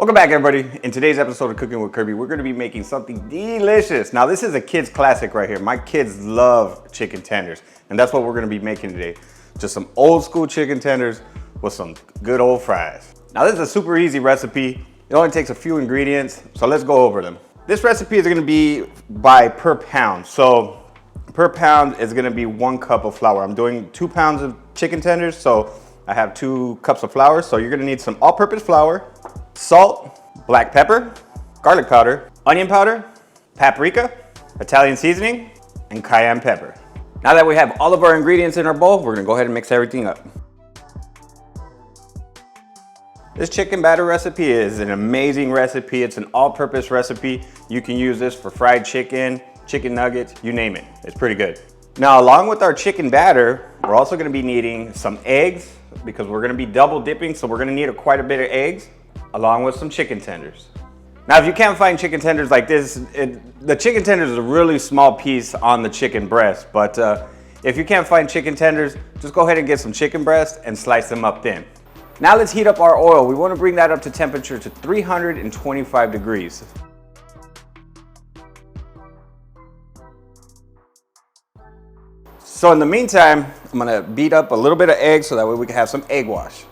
Welcome back, everybody. In today's episode of Cooking with Kirby, we're going to be making something delicious. Now, this is a kid's classic right here. My kids love chicken tenders, and that's what we're going to be making today. Just some old school chicken tenders with some good old fries. Now, this is a super easy recipe. It only takes a few ingredients, so let's go over them. This recipe is going to be by per pound. So per pound is going to be 1 cup of flour. I'm doing 2 pounds of chicken tenders, so I have 2 cups of flour. So you're going to need some all-purpose flour, salt, black pepper, garlic powder, onion powder, paprika, Italian seasoning, and cayenne pepper. Now that we have all of our ingredients in our bowl, we're gonna go ahead and mix everything up. This chicken batter recipe is an amazing recipe. It's an all-purpose recipe. You can use this for fried chicken, chicken nuggets, you name it. It's pretty good. Now, along with our chicken batter, we're also gonna be needing some eggs because we're gonna be double dipping, so we're gonna need quite a bit of eggs, along with some chicken tenders. Now, if you can't find chicken tenders like this, the chicken tenders is a really small piece on the chicken breast, but if you can't find chicken tenders, just go ahead and get some chicken breast and slice them up thin. Now let's heat up our oil. We want to bring that up to temperature to 325 degrees. So in the meantime, I'm gonna beat up a little bit of egg so that way we can have some egg wash.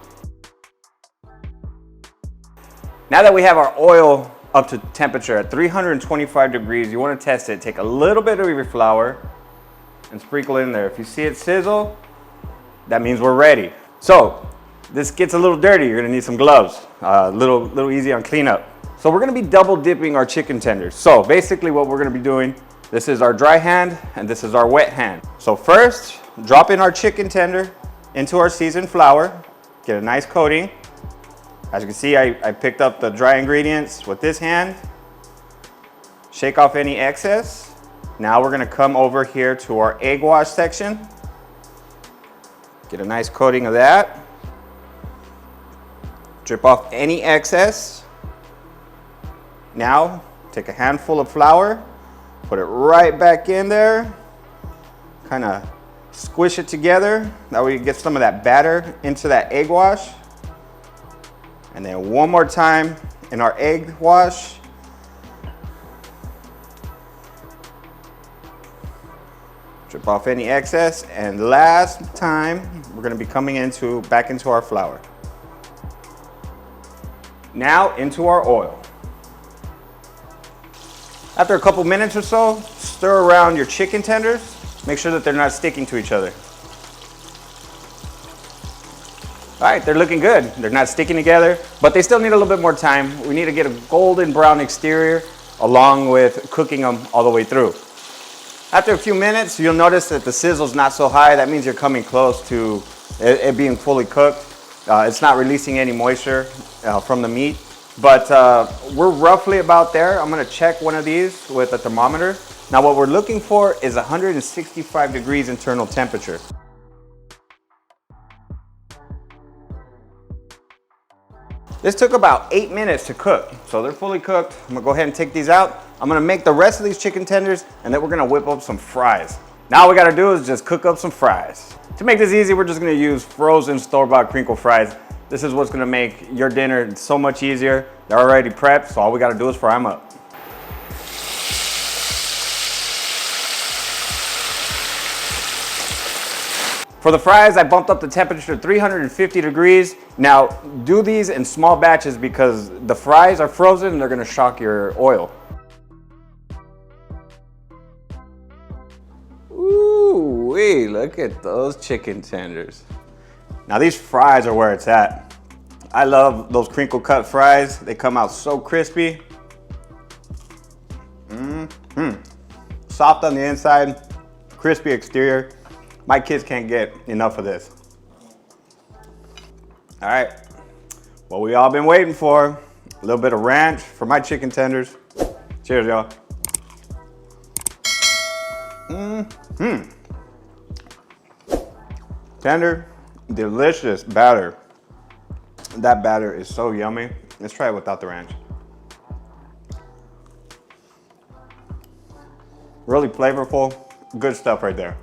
Now that we have our oil up to temperature at 325 degrees, you want to test it. Take a little bit of your flour and sprinkle it in there. If you see it sizzle, that means we're ready. So this gets a little dirty. You're going to need some gloves. A little easy on cleanup. So we're going to be double dipping our chicken tenders. So basically what we're going to be doing, this is our dry hand and this is our wet hand. So first, drop in our chicken tender into our seasoned flour. Get a nice coating. As you can see, I picked up the dry ingredients with this hand. Shake off any excess. Now we're gonna come over here to our egg wash section. Get a nice coating of that. Drip off any excess. Now, take a handful of flour, put it right back in there. Kind of squish it together. That way you get some of that batter into that egg wash. And then one more time in our egg wash. Drip off any excess. And last time, we're gonna be coming back into our flour. Now into our oil. After a couple minutes or so, stir around your chicken tenders. Make sure that they're not sticking to each other. All right, they're looking good. They're not sticking together, but they still need a little bit more time. We need to get a golden brown exterior along with cooking them all the way through. After a few minutes, you'll notice that the sizzle's not so high. That means you're coming close to it being fully cooked. It's not releasing any moisture from the meat, but we're roughly about there. I'm gonna check one of these with a thermometer. Now what we're looking for is 165 degrees internal temperature. This took about 8 minutes to cook, so they're fully cooked. I'm gonna go ahead and take these out. I'm gonna make the rest of these chicken tenders, and then we're gonna whip up some fries. Now all we gotta do is just cook up some fries. To make this easy, we're just gonna use frozen store-bought crinkle fries. This is what's gonna make your dinner so much easier. They're already prepped, so all we gotta do is fry them up. For the fries, I bumped up the temperature to 350 degrees. Now, do these in small batches because the fries are frozen and they're gonna shock your oil. Ooh-wee, look at those chicken tenders. Now these fries are where it's at. I love those crinkle cut fries. They come out so crispy. Soft on the inside, crispy exterior. My kids can't get enough of this. All right, what we all been waiting for, a little bit of ranch for my chicken tenders. Cheers, y'all. Tender, delicious batter. That batter is so yummy. Let's try it without the ranch. Really flavorful, good stuff right there.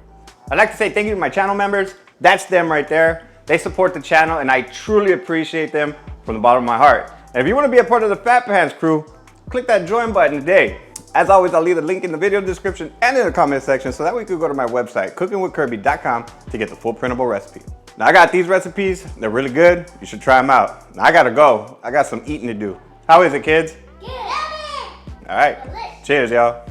I'd like to say thank you to my channel members. That's them right there. They support the channel and I truly appreciate them from the bottom of my heart. And if you want to be a part of the Fat Pants crew, click that join button today. As always, I'll leave the link in the video description and in the comment section so that way you can go to my website, cookingwithkirby.com, to get the full printable recipe. Now I got these recipes, they're really good, you should try them out. Now I gotta go, I got some eating to do. How is it, kids? Good. All right, cheers, y'all.